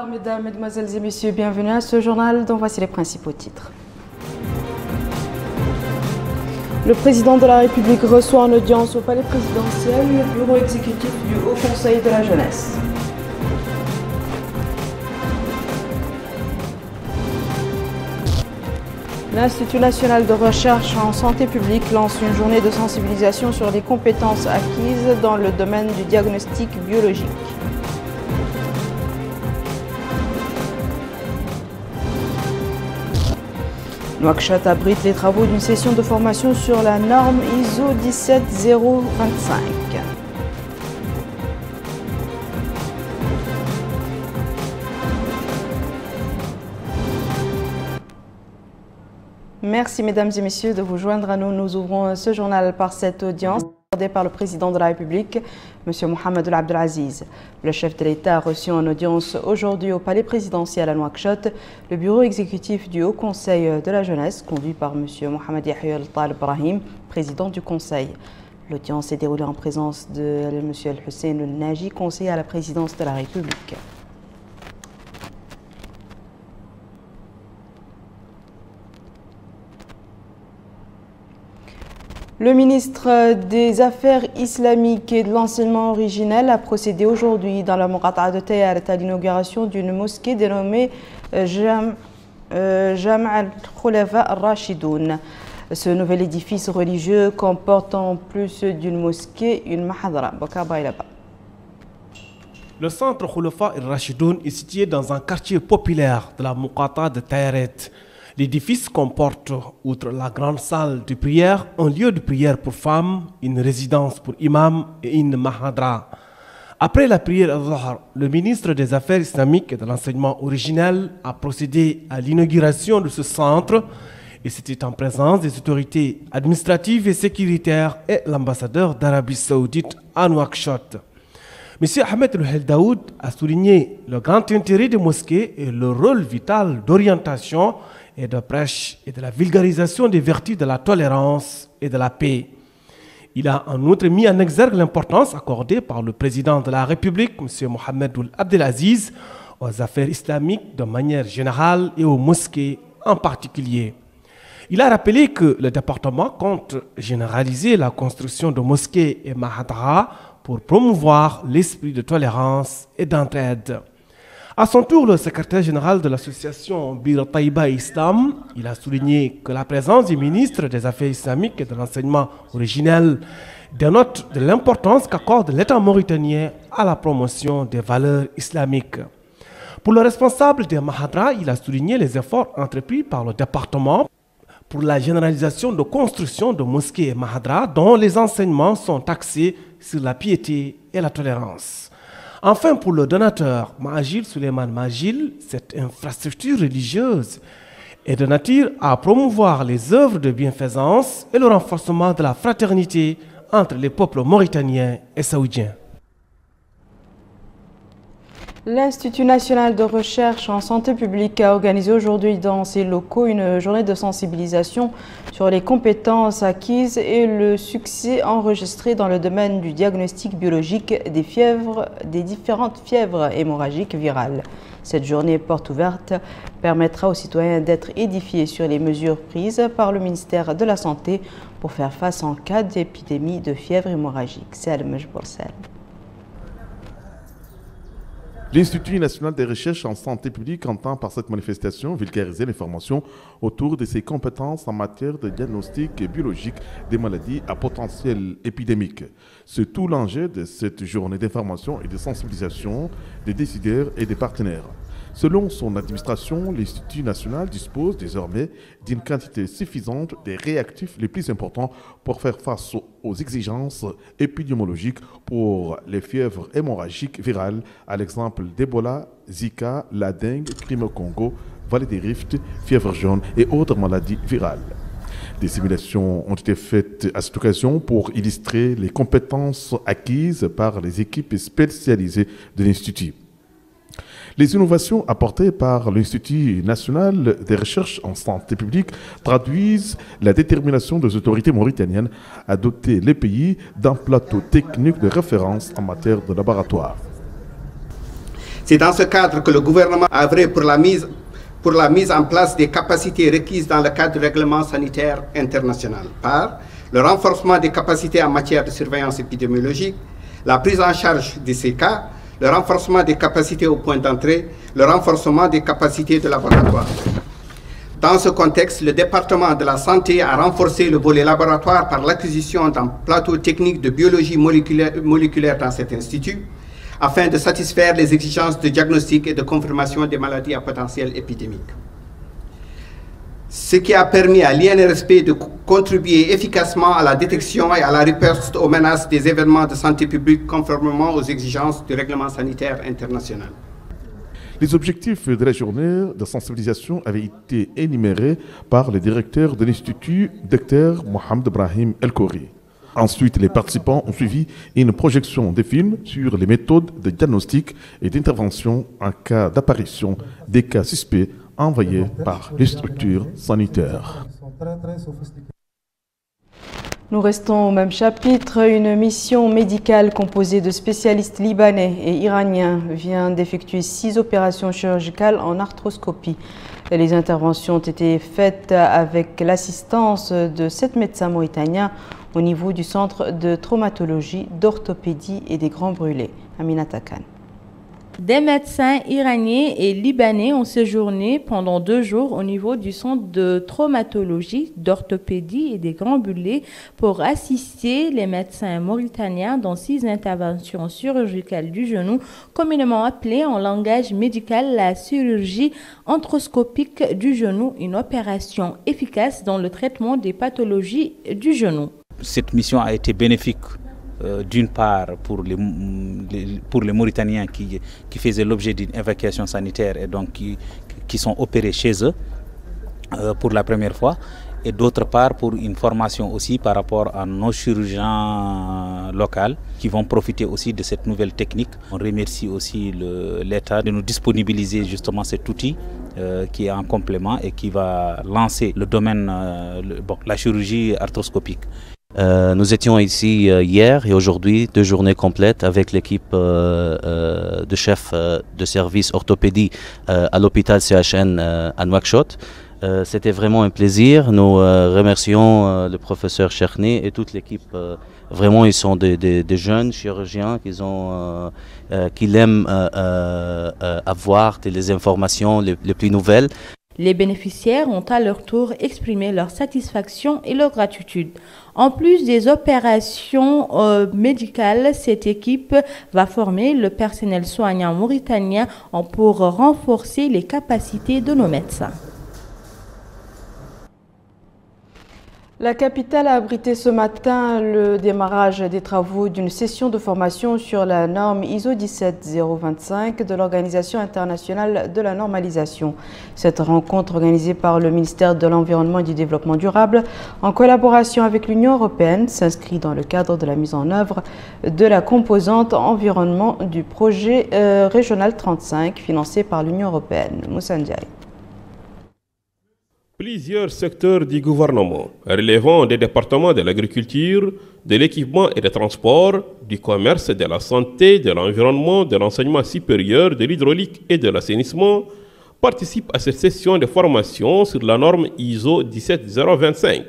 Bonsoir mesdames, mesdemoiselles et messieurs, bienvenue à ce journal dont voici les principaux titres. Le président de la République reçoit en audience au palais présidentiel le bureau exécutif du Haut Conseil de la jeunesse. L'Institut national de recherche en santé publique lance une journée de sensibilisation sur les compétences acquises dans le domaine du diagnostic biologique. Nouakchott abrite les travaux d'une session de formation sur la norme ISO 17025. Merci mesdames et messieurs de vous joindre à nous. Nous ouvrons ce journal par cette audience accordée par le président de la République, M. Mohamed Ould Abdel Aziz. Le chef de l'État a reçu en audience aujourd'hui au palais présidentiel à Nouakchott le bureau exécutif du Haut Conseil de la jeunesse, conduit par M. Mohamed Yahya Al Brahim, président du Conseil. L'audience s'est déroulée en présence de M. Al-Hussein Al-Naji, conseiller à la présidence de la République. Le ministre des Affaires islamiques et de l'enseignement originel a procédé aujourd'hui dans la Muqata'a de Tayaret à l'inauguration d'une mosquée dénommée Jam' al-Khulafa al-Rashidoun. Ce nouvel édifice religieux comporte en plus d'une mosquée une mahadra. Le centre Khulafa al-Rashidoun est situé dans un quartier populaire de la Muqata'a de Tayaret. L'édifice comporte, outre la grande salle de prière, un lieu de prière pour femmes, une résidence pour imams et une mahadra. Après la prière al-Zuhr, le ministre des Affaires islamiques et de l'enseignement originel a procédé à l'inauguration de ce centre et c'était en présence des autorités administratives et sécuritaires et l'ambassadeur d'Arabie Saoudite à Nouakchott. M. Ahmed El Daoud a souligné le grand intérêt des mosquées et le rôle vital d'orientation et de prêche et de la vulgarisation des vertus de la tolérance et de la paix. Il a en outre mis en exergue l'importance accordée par le président de la République, M. Mohamed Ould Abdel Aziz, aux affaires islamiques de manière générale et aux mosquées en particulier. Il a rappelé que le département compte généraliser la construction de mosquées et mahadra pour promouvoir l'esprit de tolérance et d'entraide. À son tour, le secrétaire général de l'association Bir Taïba Islam, il a souligné que la présence du ministre des Affaires islamiques et de l'enseignement originel dénote de l'importance qu'accorde l'État mauritanien à la promotion des valeurs islamiques. Pour le responsable des mahadra, il a souligné les efforts entrepris par le département pour la généralisation de construction de mosquées et mahadra dont les enseignements sont axés sur la piété et la tolérance. Enfin, pour le donateur Maajil Suleiman Maajil, cette infrastructure religieuse est de nature à promouvoir les œuvres de bienfaisance et le renforcement de la fraternité entre les peuples mauritaniens et saoudiens. L'Institut national de recherche en santé publique a organisé aujourd'hui dans ses locaux une journée de sensibilisation sur les compétences acquises et le succès enregistré dans le domaine du diagnostic biologique des différentes fièvres hémorragiques virales. Cette journée porte ouverte permettra aux citoyens d'être édifiés sur les mesures prises par le ministère de la Santé pour faire face en cas d'épidémie de fièvre hémorragique. Salam Majbour Salam. L'Institut national de recherche en santé publique entend par cette manifestation vulgariser l'information autour de ses compétences en matière de diagnostic biologique des maladies à potentiel épidémique. C'est tout l'enjeu de cette journée d'information et de sensibilisation des décideurs et des partenaires. Selon son administration, l'Institut national dispose désormais d'une quantité suffisante des réactifs les plus importants pour faire face aux exigences épidémiologiques pour les fièvres hémorragiques virales, à l'exemple d'Ebola, Zika, la dengue, crime au Congo, vallée des Rifts, fièvre jaune et autres maladies virales. Des simulations ont été faites à cette occasion pour illustrer les compétences acquises par les équipes spécialisées de l'Institut. Les innovations apportées par l'Institut national des recherches en santé publique traduisent la détermination des autorités mauritaniennes à doter les pays d'un plateau technique de référence en matière de laboratoire. C'est dans ce cadre que le gouvernement a œuvré pour la mise en place des capacités requises dans le cadre du règlement sanitaire international par le renforcement des capacités en matière de surveillance épidémiologique, la prise en charge de ces cas, le renforcement des capacités au point d'entrée, le renforcement des capacités de laboratoire. Dans ce contexte, le département de la santé a renforcé le volet laboratoire par l'acquisition d'un plateau technique de biologie moléculaire dans cet institut, afin de satisfaire les exigences de diagnostic et de confirmation des maladies à potentiel épidémique. Ce qui a permis à l'INRSP de contribuer efficacement à la détection et à la riposte aux menaces des événements de santé publique conformément aux exigences du règlement sanitaire international. Les objectifs de la journée de sensibilisation avaient été énumérés par le directeur de l'Institut, Dr Mohamed Brahim El-Khoury. Ensuite, les participants ont suivi une projection des films sur les méthodes de diagnostic et d'intervention en cas d'apparition des cas suspects envoyés par les structures sanitaires. Nous restons au même chapitre. Une mission médicale composée de spécialistes libanais et iraniens vient d'effectuer 6 opérations chirurgicales en arthroscopie. Les interventions ont été faites avec l'assistance de 7 médecins mauritaniens au niveau du centre de traumatologie, d'orthopédie et des grands brûlés. Aminata Khan. Des médecins iraniens et libanais ont séjourné pendant 2 jours au niveau du centre de traumatologie, d'orthopédie et des grands brûlés pour assister les médecins mauritaniens dans 6 interventions chirurgicales du genou, communément appelée en langage médical la chirurgie arthroscopique du genou, une opération efficace dans le traitement des pathologies du genou. Cette mission a été bénéfique d'une part pour les Mauritaniens qui faisaient l'objet d'une évacuation sanitaire et donc qui sont opérés chez eux pour la première fois, et d'autre part pour une formation aussi par rapport à nos chirurgiens locaux qui vont profiter aussi de cette nouvelle technique. On remercie aussi l'État de nous disponibiliser justement cet outil qui est en complément et qui va lancer le domaine, la chirurgie arthroscopique. Nous étions ici hier et aujourd'hui 2 journées complètes avec l'équipe de chef de service orthopédie à l'hôpital CHN à Nouakchott. C'était vraiment un plaisir. Nous remercions le professeur Cherny et toute l'équipe. Vraiment, ils sont des jeunes chirurgiens qui aiment avoir les informations les plus nouvelles. Les bénéficiaires ont à leur tour exprimé leur satisfaction et leur gratitude. En plus des opérations médicales, cette équipe va former le personnel soignant mauritanien pour renforcer les capacités de nos médecins. La capitale a abrité ce matin le démarrage des travaux d'une session de formation sur la norme ISO 17025 de l'Organisation internationale de la normalisation. Cette rencontre organisée par le ministère de l'Environnement et du Développement durable en collaboration avec l'Union européenne s'inscrit dans le cadre de la mise en œuvre de la composante environnement du projet régional 35 financé par l'Union européenne. Moussa Ndiaye. Plusieurs secteurs du gouvernement, relevant des départements de l'agriculture, de l'équipement et des transports, du commerce, de la santé, de l'environnement, de l'enseignement supérieur, de l'hydraulique et de l'assainissement, participent à cette session de formation sur la norme ISO 17025,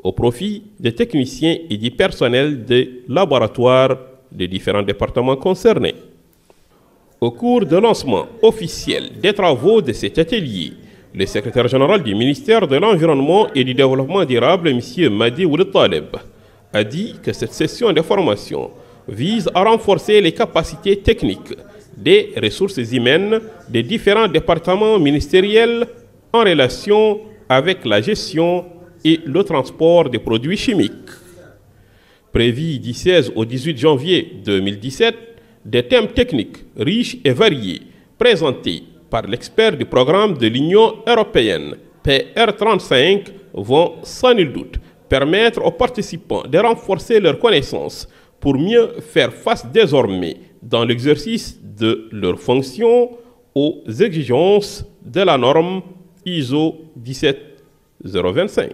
au profit des techniciens et du personnel des laboratoires des différents départements concernés. Au cours de lancement officiel des travaux de cet atelier, le secrétaire général du ministère de l'Environnement et du Développement durable, M. Madi Ould Taleb, a dit que cette session de formation vise à renforcer les capacités techniques des ressources humaines des différents départements ministériels en relation avec la gestion et le transport des produits chimiques. Prévu du 16 au 18 janvier 2017, des thèmes techniques riches et variés présentés par l'expert du programme de l'Union européenne, PR35, vont sans nul doute permettre aux participants de renforcer leurs connaissances pour mieux faire face désormais dans l'exercice de leurs fonctions aux exigences de la norme ISO 17025.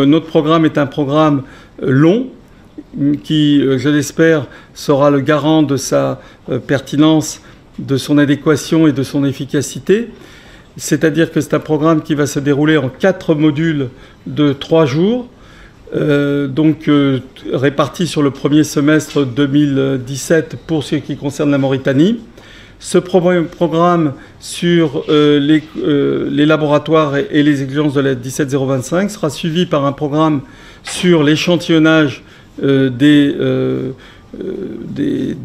Notre programme est un programme long qui, je l'espère, sera le garant de sa pertinence de son adéquation et de son efficacité. C'est-à-dire que c'est un programme qui va se dérouler en 4 modules de 3 jours, répartis sur le premier semestre 2017 pour ce qui concerne la Mauritanie. Ce programme sur les laboratoires et les exigences de la 17025 sera suivi par un programme sur l'échantillonnage des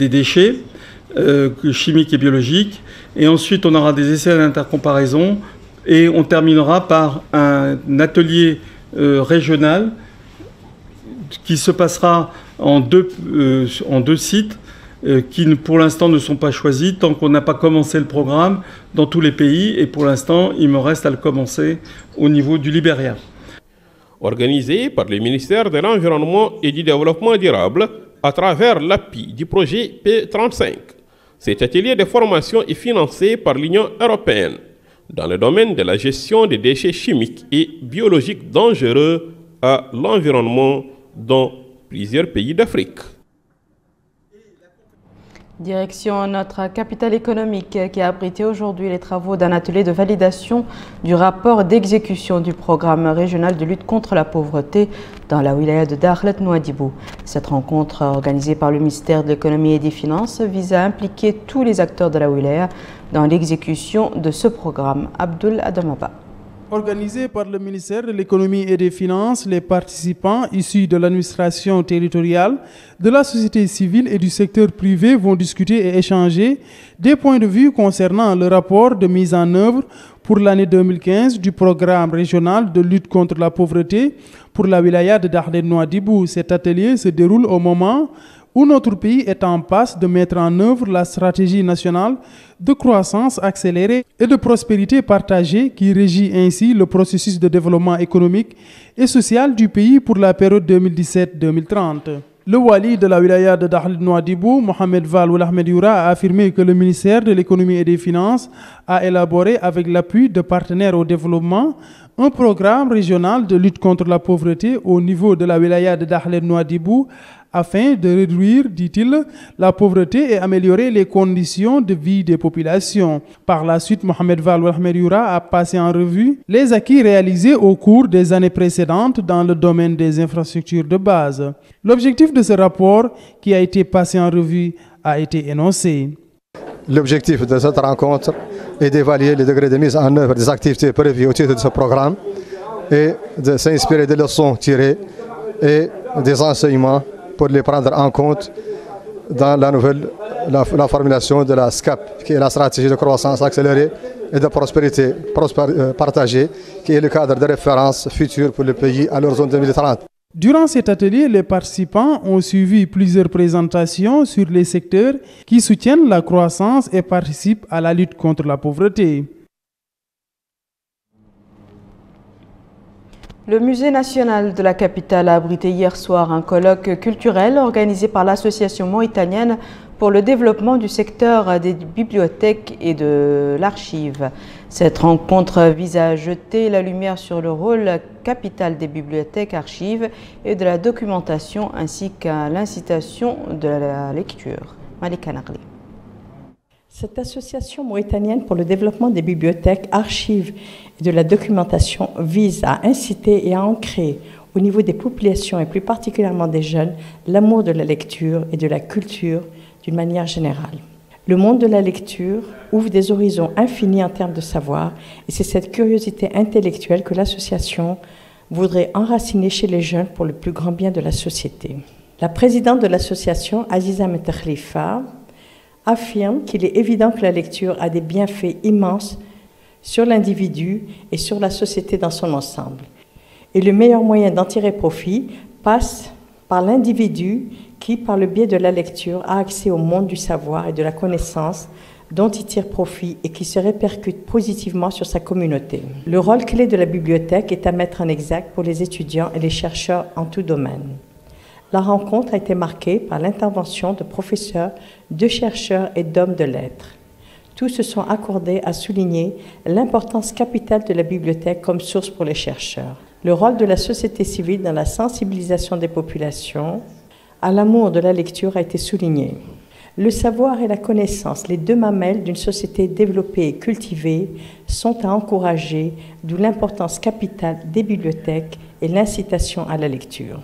déchets chimiques et biologiques. Et ensuite, on aura des essais d'intercomparaison et on terminera par un atelier régional qui se passera en deux sites qui pour l'instant ne sont pas choisis tant qu'on n'a pas commencé le programme dans tous les pays. Et pour l'instant, il me reste à le commencer au niveau du Libéria. Organisé par le ministère de l'Environnement et du Développement durable à travers l'appui du projet P35. Cet atelier de formation est financé par l'Union européenne dans le domaine de la gestion des déchets chimiques et biologiques dangereux à l'environnement dans plusieurs pays d'Afrique. Direction notre capitale économique qui a abrité aujourd'hui les travaux d'un atelier de validation du rapport d'exécution du programme régional de lutte contre la pauvreté dans la wilaya de Dakhlet Nouadhibou. Cette rencontre organisée par le ministère de l'économie et des finances vise à impliquer tous les acteurs de la wilaya dans l'exécution de ce programme. Abdul Adamaba. Organisé par le ministère de l'économie et des finances, les participants issus de l'administration territoriale, de la société civile et du secteur privé vont discuter et échanger des points de vue concernant le rapport de mise en œuvre pour l'année 2015 du programme régional de lutte contre la pauvreté pour la wilaya de Dakhlet Nouadhibou. Cet atelier se déroule au moment où notre pays est en passe de mettre en œuvre la stratégie nationale de croissance accélérée et de prospérité partagée qui régit ainsi le processus de développement économique et social du pays pour la période 2017-2030. Le wali de la wilaya de Dakhlet Nouadhibou, Mohamed Val Ahmed Youra, a affirmé que le ministère de l'économie et des finances a élaboré avec l'appui de partenaires au développement un programme régional de lutte contre la pauvreté au niveau de la wilaya de Dakhlet Nouadhibou afin de réduire, dit-il, la pauvreté et améliorer les conditions de vie des populations. Par la suite, Mohamed Val Ahmed Youra a passé en revue les acquis réalisés au cours des années précédentes dans le domaine des infrastructures de base. L'objectif de ce rapport, qui a été passé en revue, a été énoncé. L'objectif de cette rencontre est d'évaluer les degrés de mise en œuvre des activités prévues au titre de ce programme et de s'inspirer des leçons tirées et des enseignements pour les prendre en compte dans la formulation de la SCAP, qui est la stratégie de croissance accélérée et de prospérité partagée, qui est le cadre de référence futur pour le pays à l'horizon 2030. Durant cet atelier, les participants ont suivi plusieurs présentations sur les secteurs qui soutiennent la croissance et participent à la lutte contre la pauvreté. Le musée national de la capitale a abrité hier soir un colloque culturel organisé par l'association mauritanienne pour le développement du secteur des bibliothèques et de l'archive. Cette rencontre vise à jeter la lumière sur le rôle capital des bibliothèques, archives et de la documentation ainsi qu'à l'incitation de la lecture. Malika Nagli. Cette association mauritanienne pour le développement des bibliothèques, archives et de la documentation vise à inciter et à ancrer au niveau des populations et plus particulièrement des jeunes l'amour de la lecture et de la culture d'une manière générale. Le monde de la lecture ouvre des horizons infinis en termes de savoir et c'est cette curiosité intellectuelle que l'association voudrait enraciner chez les jeunes pour le plus grand bien de la société. La présidente de l'association, Aziza Metakhlifa, affirme qu'il est évident que la lecture a des bienfaits immenses sur l'individu et sur la société dans son ensemble. Et le meilleur moyen d'en tirer profit passe par l'individu qui, par le biais de la lecture, a accès au monde du savoir et de la connaissance dont il tire profit et qui se répercute positivement sur sa communauté. Le rôle clé de la bibliothèque est à mettre en exergue pour les étudiants et les chercheurs en tout domaine. La rencontre a été marquée par l'intervention de professeurs, de chercheurs et d'hommes de lettres. Tous se sont accordés à souligner l'importance capitale de la bibliothèque comme source pour les chercheurs. Le rôle de la société civile dans la sensibilisation des populations à l'amour de la lecture a été souligné. Le savoir et la connaissance, les deux mamelles d'une société développée et cultivée, sont à encourager, d'où l'importance capitale des bibliothèques et l'incitation à la lecture.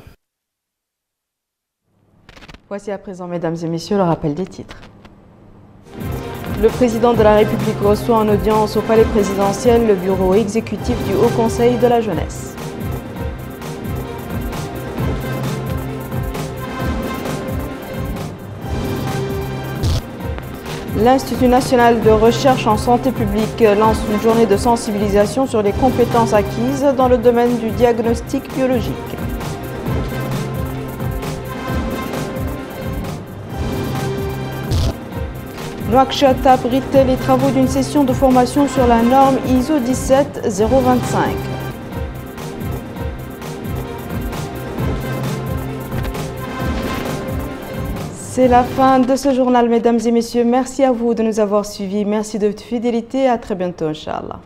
Voici à présent, mesdames et messieurs, le rappel des titres. Le président de la République reçoit en audience au palais présidentiel le bureau exécutif du Haut Conseil de la jeunesse. L'Institut national de recherche en santé publique lance une journée de sensibilisation sur les compétences acquises dans le domaine du diagnostic biologique. Nouakchott abrite les travaux d'une session de formation sur la norme ISO 17025. C'est la fin de ce journal, mesdames et messieurs. Merci à vous de nous avoir suivis. Merci de votre fidélité. À très bientôt, Inch'Allah.